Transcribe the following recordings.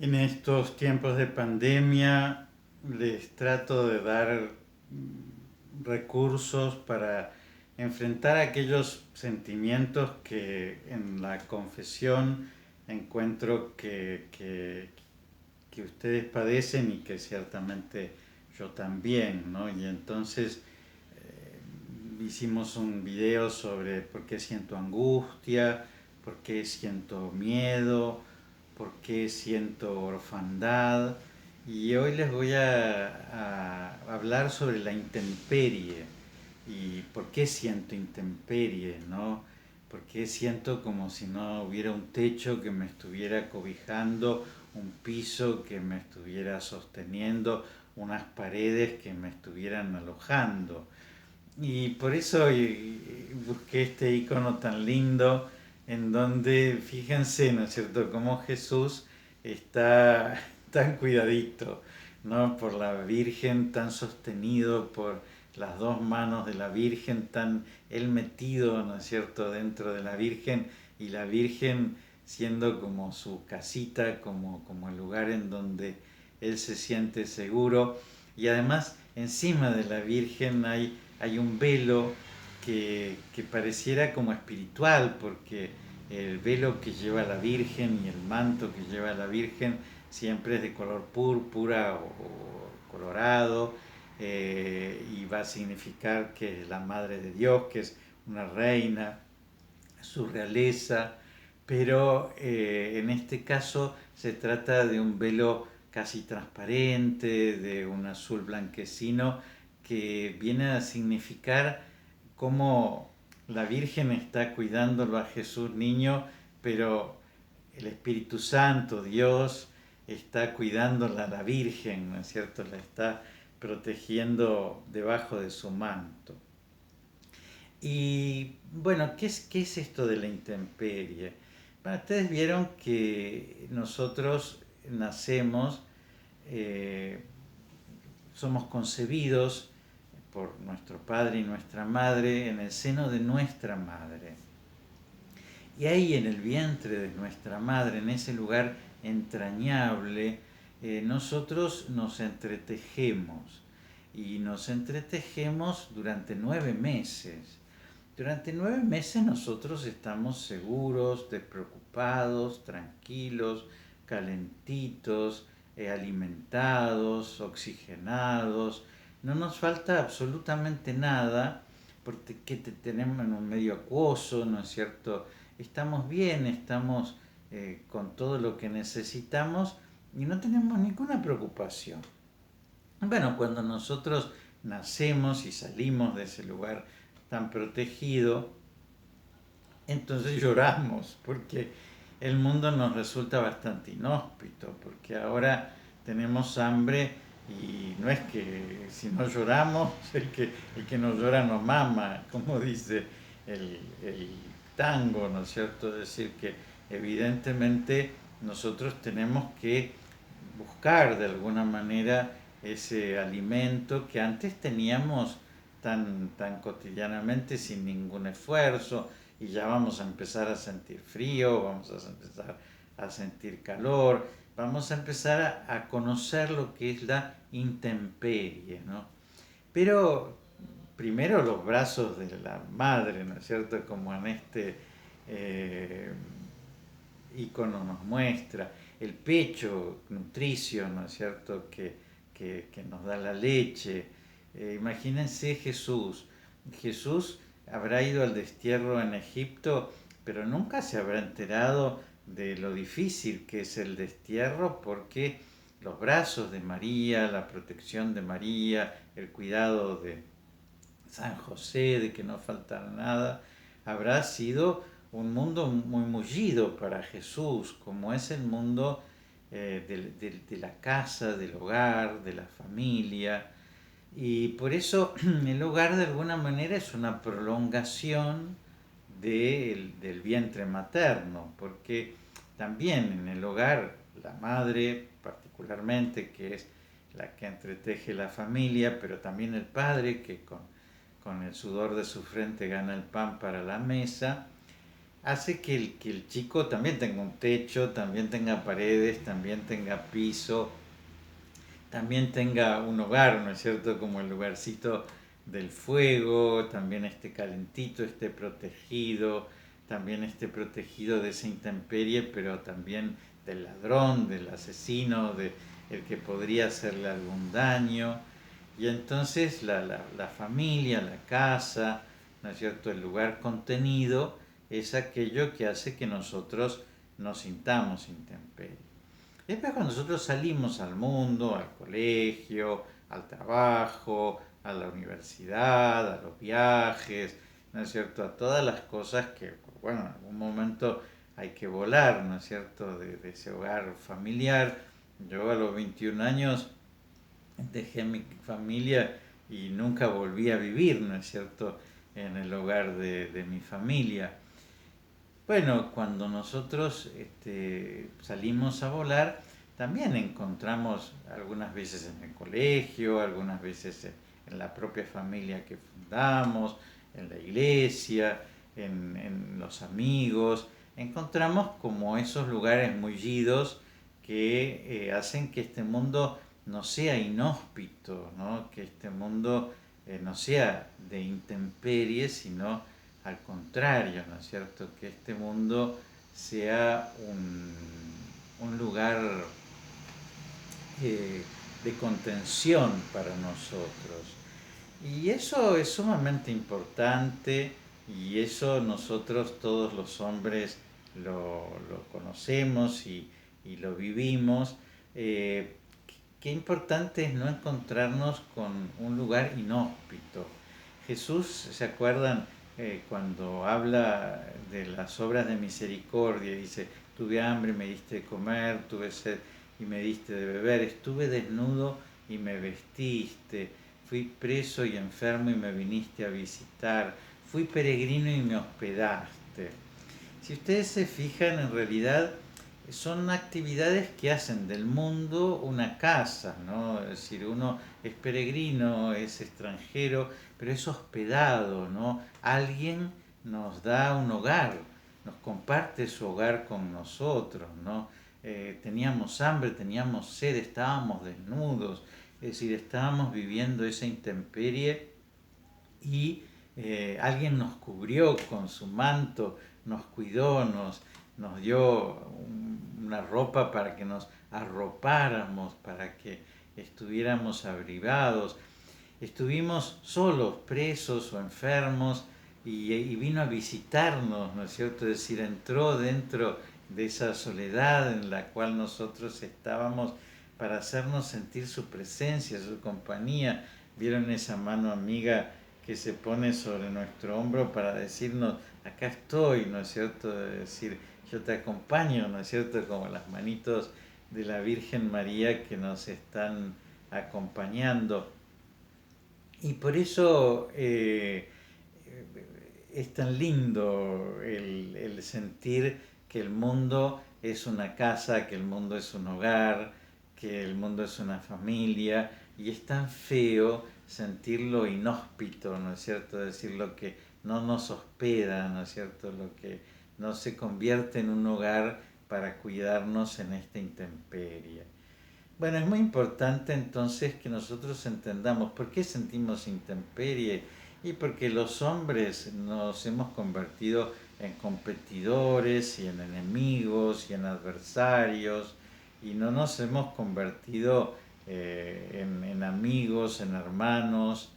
En estos tiempos de pandemia les trato de dar recursos para enfrentar aquellos sentimientos que en la confesión encuentro que ustedes padecen y que ciertamente yo también, ¿no? Y entonces hicimos un video sobre por qué siento angustia, por qué siento miedo, por qué siento orfandad. Y hoy les voy a hablar sobre la intemperie y por qué siento intemperie, ¿no? ¿Por qué siento como si no hubiera un techo que me estuviera cobijando, un piso que me estuviera sosteniendo, unas paredes que me estuvieran alojando? Y por eso busqué este icono tan lindo en donde, fíjense, ¿no es cierto?, cómo Jesús está tan cuidadito, ¿no? Por la Virgen, tan sostenido por las dos manos de la Virgen, tan él metido, ¿no es cierto?, dentro de la Virgen y la Virgen siendo como su casita, como el lugar en donde él se siente seguro. Y además, encima de la Virgen hay un velo que pareciera como espiritual, porque el velo que lleva la Virgen y el manto que lleva la Virgen siempre es de color púrpura o colorado, y va a significar que es la Madre de Dios, que es una reina, su realeza, pero en este caso se trata de un velo casi transparente, de un azul blanquecino, que viene a significar cómo la Virgen está cuidándolo a Jesús niño, pero el Espíritu Santo, Dios, está cuidándola a la Virgen, ¿no es cierto? La está protegiendo debajo de su manto. Y bueno, qué es esto de la intemperie? Bueno, ustedes vieron que nosotros nacemos, eh, somos concebidos por nuestro padre y nuestra madre en el seno de nuestra madre. Y ahí en el vientre de nuestra madre, en ese lugar entrañable, nosotros nos entretejemos. Y nos entretejemos durante 9 meses. Durante 9 meses nosotros estamos seguros, despreocupados, tranquilos, calentitos, alimentados, oxigenados. No nos falta absolutamente nada porque tenemos en un medio acuoso, ¿no es cierto? Estamos bien, estamos con todo lo que necesitamos y no tenemos ninguna preocupación. Bueno, cuando nosotros nacemos y salimos de ese lugar tan protegido, entonces lloramos porque el mundo nos resulta bastante inhóspito, porque ahora tenemos hambre y no es que si no lloramos, el que no llora no mama, como dice el tango, ¿no es cierto? Es decir, que evidentemente nosotros tenemos que buscar de alguna manera ese alimento que antes teníamos tan cotidianamente sin ningún esfuerzo, y ya vamos a empezar a sentir frío, vamos a empezar a sentir calor, vamos a empezar a conocer lo que es la intemperie, ¿no? Pero primero los brazos de la madre, ¿no es cierto? Como en este eh, icono nos muestra, el pecho nutricio, ¿no es cierto?, que nos da la leche. Imagínense Jesús. Jesús habrá ido al destierro en Egipto, pero nunca se habrá enterado de lo difícil que es el destierro, porque los brazos de María, la protección de María, el cuidado de San José, de que no faltara nada, habrá sido un mundo muy mullido para Jesús, como es el mundo de la casa, del hogar, de la familia. Y por eso el hogar de alguna manera es una prolongación del vientre materno, porque también en el hogar la madre particularmente, que es la que entreteje la familia, pero también el padre, que con el sudor de su frente gana el pan para la mesa, hace que el chico también tenga un techo, también tenga paredes, también tenga piso, también tenga un hogar, ¿no es cierto? Como el lugarcito del fuego, también esté calentito, esté protegido, también esté protegido de esa intemperie, pero también del ladrón, del asesino, de el que podría hacerle algún daño. Y entonces la familia, la casa, ¿no es cierto? El lugar contenido es aquello que hace que nosotros nos sintamos intemperie. Después cuando nosotros salimos al mundo, al colegio, al trabajo, a la universidad, a los viajes, ¿no es cierto? A todas las cosas que, bueno, en algún momento hay que volar, ¿no es cierto? De ese hogar familiar. Yo a los 21 años dejé mi familia y nunca volví a vivir, ¿no es cierto? En el hogar de mi familia. Bueno, cuando nosotros salimos a volar, también encontramos algunas veces en el colegio, algunas veces en la propia familia que fundamos, en la iglesia, en los amigos, encontramos como esos lugares mullidos que hacen que este mundo no sea inhóspito, ¿no? Que este mundo no sea de intemperies, sino al contrario, ¿no es cierto? Que este mundo sea un lugar eh, de contención para nosotros. Y eso es sumamente importante y eso nosotros todos los hombres lo conocemos y lo vivimos. Eh, qué importante es no encontrarnos con un lugar inhóspito. Jesús, ¿se acuerdan cuando habla de las obras de misericordia? Dice, tuve hambre y me diste de comer, tuve sed y me diste de beber, estuve desnudo y me vestiste, fui preso y enfermo y me viniste a visitar, fui peregrino y me hospedaste. Si ustedes se fijan, en realidad son actividades que hacen del mundo una casa, ¿no? Es decir, uno es peregrino, es extranjero, pero es hospedado, ¿no? Alguien nos da un hogar, nos comparte su hogar con nosotros, ¿no? Teníamos hambre, teníamos sed, estábamos desnudos, es decir, estábamos viviendo esa intemperie y alguien nos cubrió con su manto, nos cuidó, nos dio una ropa para que nos arropáramos, para que estuviéramos abrigados. Estuvimos solos, presos o enfermos y vino a visitarnos, ¿no es cierto? Es decir, entró dentro de esa soledad en la cual nosotros estábamos para hacernos sentir su presencia, su compañía. ¿Vieron esa mano amiga que se pone sobre nuestro hombro para decirnos, acá estoy, ¿no es cierto? De decir, yo te acompaño, ¿no es cierto? Como las manitos de la Virgen María que nos están acompañando. Y por eso es tan lindo el sentir que el mundo es una casa, que el mundo es un hogar, que el mundo es una familia, y es tan feo sentirlo inhóspito, ¿no es cierto? Decir lo que no nos hospeda, ¿no es cierto? Lo que no se convierte en un hogar para cuidarnos en esta intemperie. Bueno, es muy importante entonces que nosotros entendamos por qué sentimos intemperie y porque los hombres nos hemos convertido en competidores y en enemigos y en adversarios y no nos hemos convertido en amigos, en hermanos.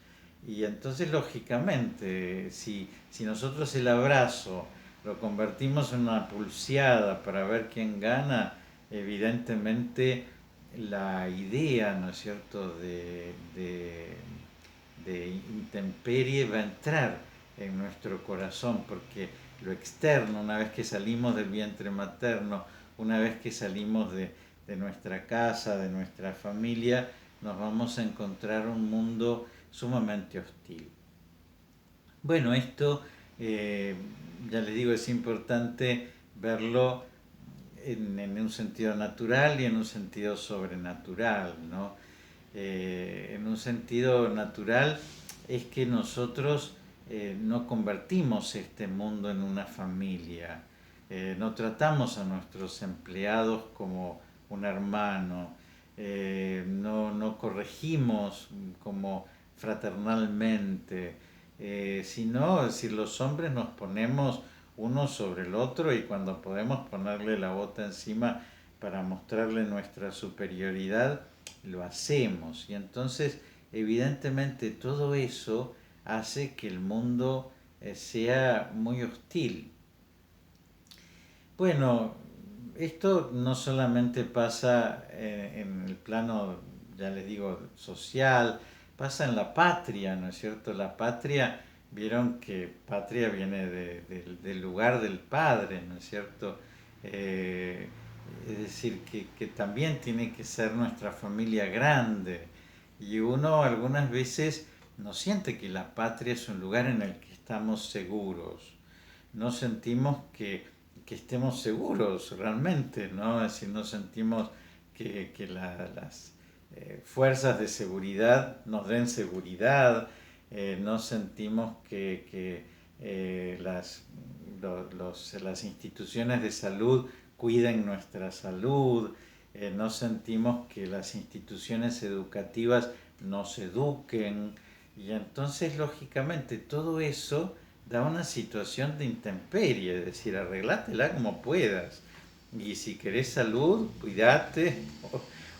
Y entonces lógicamente si nosotros el abrazo lo convertimos en una pulseada para ver quién gana, evidentemente la idea, ¿no es cierto?, de intemperie va a entrar en nuestro corazón, porque lo externo, una vez que salimos del vientre materno, una vez que salimos de nuestra casa, de nuestra familia, nos vamos a encontrar un mundo sumamente hostil. Bueno, esto, eh, ya les digo, es importante verlo en un sentido natural y en un sentido sobrenatural, ¿no? En un sentido natural es que nosotros no convertimos este mundo en una familia, no tratamos a nuestros empleados como un hermano, no corregimos como fraternalmente, sino si los hombres nos ponemos uno sobre el otro y cuando podemos ponerle la bota encima para mostrarle nuestra superioridad, lo hacemos. Y entonces, evidentemente, todo eso hace que el mundo sea muy hostil. Bueno, esto no solamente pasa en el plano, ya les digo, social, pasa en la patria, ¿no es cierto? La patria, vieron que patria viene del lugar del padre, ¿no es cierto? Eh, es decir, que también tiene que ser nuestra familia grande. Y uno algunas veces no siente que la patria es un lugar en el que estamos seguros. No sentimos que estemos seguros realmente, ¿no? Es decir, no sentimos que las fuerzas de seguridad nos den seguridad, no sentimos que las instituciones de salud cuiden nuestra salud, no sentimos que las instituciones educativas nos eduquen, y entonces lógicamente todo eso da una situación de intemperie, es decir, arreglátela como puedas. Y si querés salud, cuidate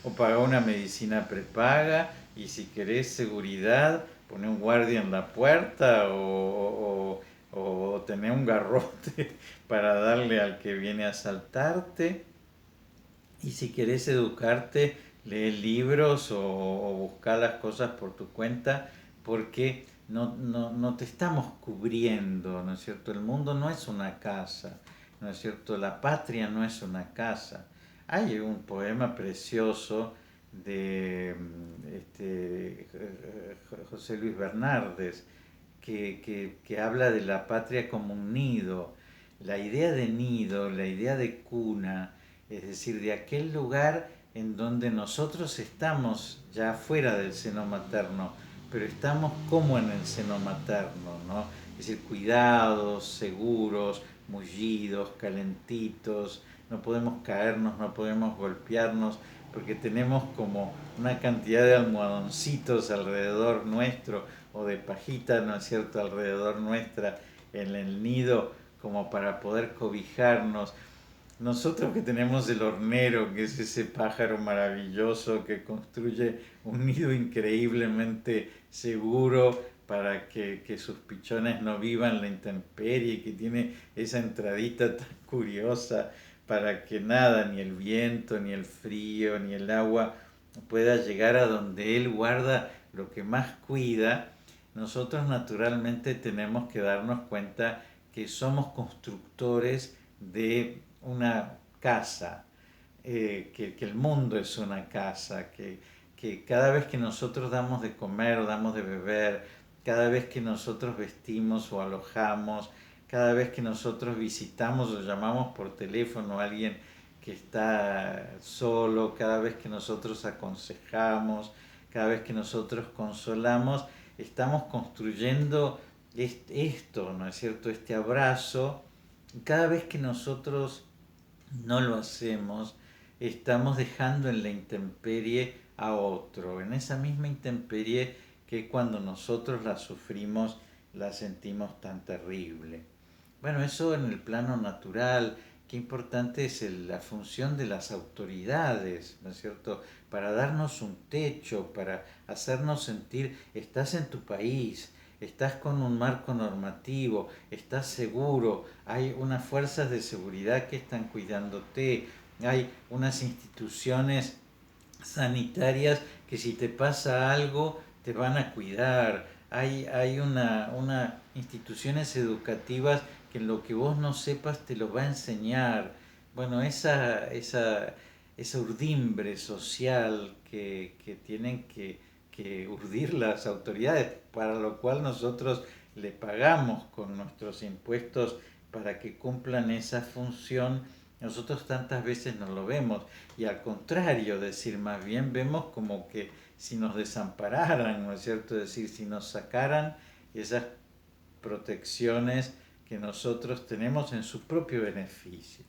o paga una medicina prepaga. Y si querés seguridad, pone un guardia en la puerta o tener un garrote para darle al que viene a asaltarte. Y si querés educarte, lee libros o busca las cosas por tu cuenta, porque no te estamos cubriendo, ¿no es cierto? El mundo no es una casa, ¿no es cierto? La patria no es una casa. Hay un poema precioso de José Luis Bernardes que habla de la patria como un nido. La idea de nido, la idea de cuna, es decir, de aquel lugar en donde nosotros estamos ya fuera del seno materno, pero estamos como en el seno materno, ¿no? Es decir, cuidados, seguros, mullidos, calentitos, no podemos caernos, no podemos golpearnos, porque tenemos como una cantidad de almohadoncitos alrededor nuestro, o de pajita, ¿no es cierto?, alrededor nuestra, en el nido, como para poder cobijarnos. Nosotros que tenemos el hornero, que es ese pájaro maravilloso que construye un nido increíblemente seguro para que sus pichones no vivan la intemperie, que tiene esa entradita tan curiosa para que nada, ni el viento, ni el frío, ni el agua pueda llegar a donde él guarda lo que más cuida. Nosotros naturalmente tenemos que darnos cuenta que somos constructores de una casa, que el mundo es una casa, que cada vez que nosotros damos de comer o damos de beber, cada vez que nosotros vestimos o alojamos, cada vez que nosotros visitamos o llamamos por teléfono a alguien que está solo, cada vez que nosotros aconsejamos, cada vez que nosotros consolamos, estamos construyendo esto, ¿no es cierto? Este abrazo. Cada vez que nosotros no lo hacemos, estamos dejando en la intemperie a otro, en esa misma intemperie que cuando nosotros la sufrimos la sentimos tan terrible. Bueno, eso en el plano natural, qué importante es la función de las autoridades, ¿no es cierto? Para darnos un techo, para hacernos sentir, estás en tu país, estás con un marco normativo, estás seguro, hay unas fuerzas de seguridad que están cuidándote, hay unas instituciones sanitarias que si te pasa algo te van a cuidar, hay una instituciones educativas que en lo que vos no sepas te lo va a enseñar. Bueno, esa urdimbre social que tienen que urdir las autoridades, para lo cual nosotros le pagamos con nuestros impuestos para que cumplan esa función, nosotros tantas veces no lo vemos. Y al contrario, decir, más bien vemos como que si nos desampararan, ¿no es cierto? Es decir, si nos sacaran esas protecciones que nosotros tenemos en su propio beneficio.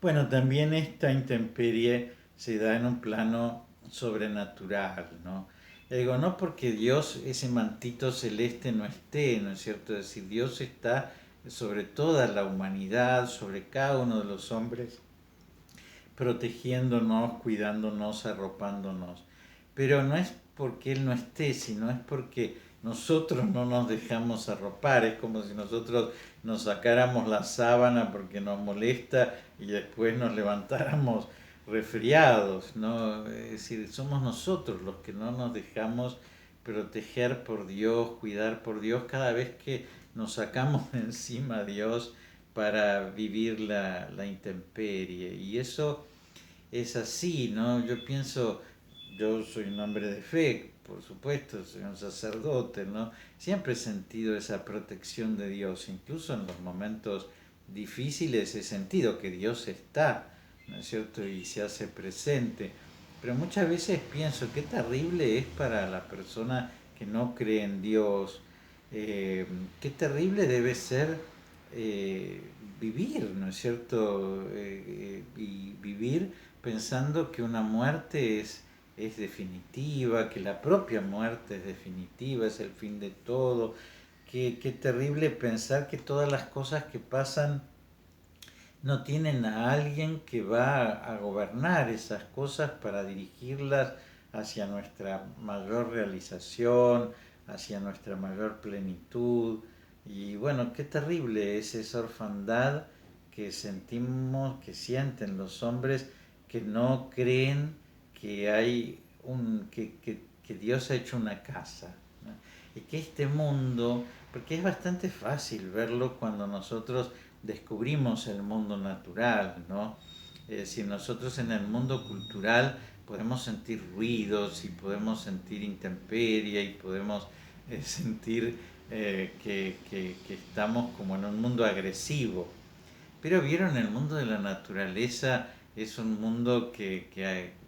Bueno, también esta intemperie se da en un plano sobrenatural, ¿no? Digo, no porque Dios, ese mantito celeste no esté, ¿no es cierto? Es decir, Dios está sobre toda la humanidad, sobre cada uno de los hombres, protegiéndonos, cuidándonos, arropándonos. Pero no es porque Él no esté, sino es porque nosotros no nos dejamos arropar. Es como si nosotros nos sacáramos la sábana porque nos molesta y después nos levantáramos resfriados, ¿no? Es decir, somos nosotros los que no nos dejamos proteger por Dios, cuidar por Dios cada vez que nos sacamos de encima a Dios para vivir la intemperie. Y eso es así, ¿no? Yo pienso, yo soy un hombre de fe, por supuesto, soy un sacerdote, ¿no? Siempre he sentido esa protección de Dios, incluso en los momentos difíciles he sentido que Dios está, ¿no es cierto? Y se hace presente. Pero muchas veces pienso, qué terrible es para la persona que no cree en Dios, qué terrible debe ser eh, vivir, ¿no es cierto? Y vivir pensando que una muerte es definitiva, que la propia muerte es definitiva, es el fin de todo. Qué terrible pensar que todas las cosas que pasan no tienen a alguien que va a gobernar esas cosas para dirigirlas hacia nuestra mayor realización, hacia nuestra mayor plenitud. Y bueno, qué terrible es esa orfandad que sentimos, que sienten los hombres que no creen que hay que Dios ha hecho una casa, ¿no? Y que este mundo, porque es bastante fácil verlo cuando nosotros descubrimos el mundo natural, ¿no? Es decir, nosotros en el mundo cultural podemos sentir ruidos y podemos sentir intemperie y podemos sentir que estamos como en un mundo agresivo. Pero vieron, el mundo de la naturaleza es un mundo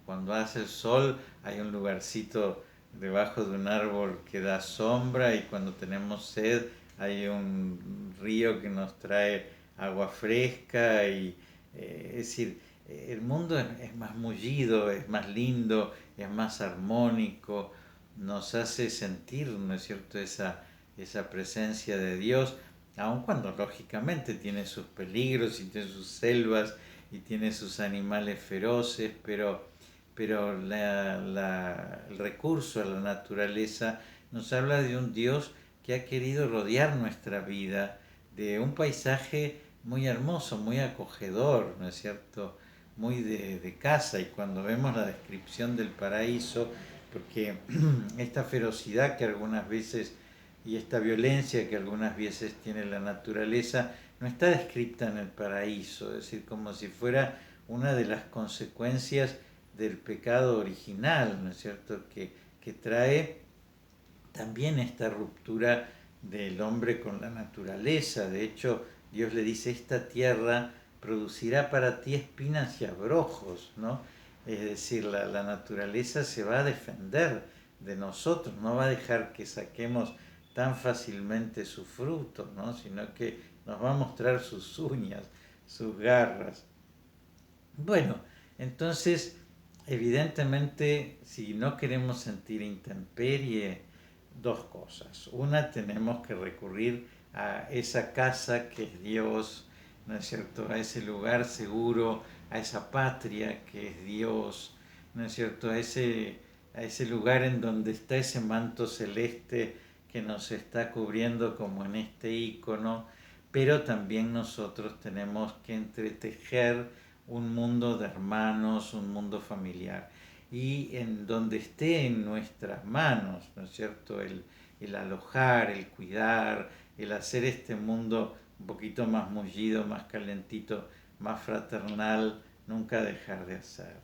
cuando hace el sol hay un lugarcito debajo de un árbol que da sombra y cuando tenemos sed hay un río que nos trae agua fresca y es decir, el mundo es más mullido, es más lindo, es más armónico, nos hace sentir, ¿no es cierto?, esa presencia de Dios, aun cuando lógicamente tiene sus peligros y tiene sus selvas y tiene sus animales feroces, pero el recurso a la naturaleza nos habla de un Dios que ha querido rodear nuestra vida de un paisaje muy hermoso, muy acogedor, ¿no es cierto?, muy de casa. Y cuando vemos la descripción del paraíso, porque esta ferocidad que algunas veces y esta violencia que algunas veces tiene la naturaleza no está descrita en el paraíso, es decir, como si fuera una de las consecuencias del pecado original, ¿no es cierto?, que trae también esta ruptura del hombre con la naturaleza. De hecho, Dios le dice, esta tierra producirá para ti espinas y abrojos, ¿no? Es decir, la naturaleza se va a defender de nosotros, no va a dejar que saquemos tan fácilmente su fruto, ¿no? Sino que nos va a mostrar sus uñas, sus garras. Bueno, entonces, evidentemente, si no queremos sentir intemperie, dos cosas. Una, tenemos que recurrir a esa casa que es Dios, ¿no es cierto?, a ese lugar seguro, a esa patria que es Dios, ¿no es cierto?, a ese lugar en donde está ese manto celeste que nos está cubriendo como en este icono, pero también nosotros tenemos que entretejer un mundo de hermanos, un mundo familiar, y en donde esté en nuestras manos, ¿no es cierto?, el alojar, el cuidar, el hacer este mundo un poquito más mullido, más calentito, más fraternal, nunca dejar de hacerlo.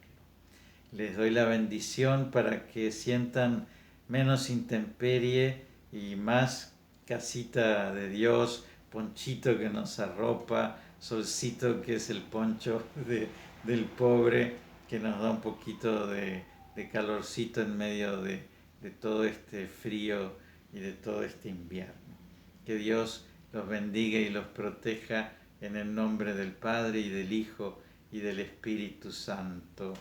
Les doy la bendición para que sientan menos intemperie y más casita de Dios, ponchito que nos arropa, solcito que es el poncho del pobre, que nos da un poquito de calorcito en medio de todo este frío y de todo este invierno. Que Dios los bendiga y los proteja en el nombre del Padre y del Hijo y del Espíritu Santo.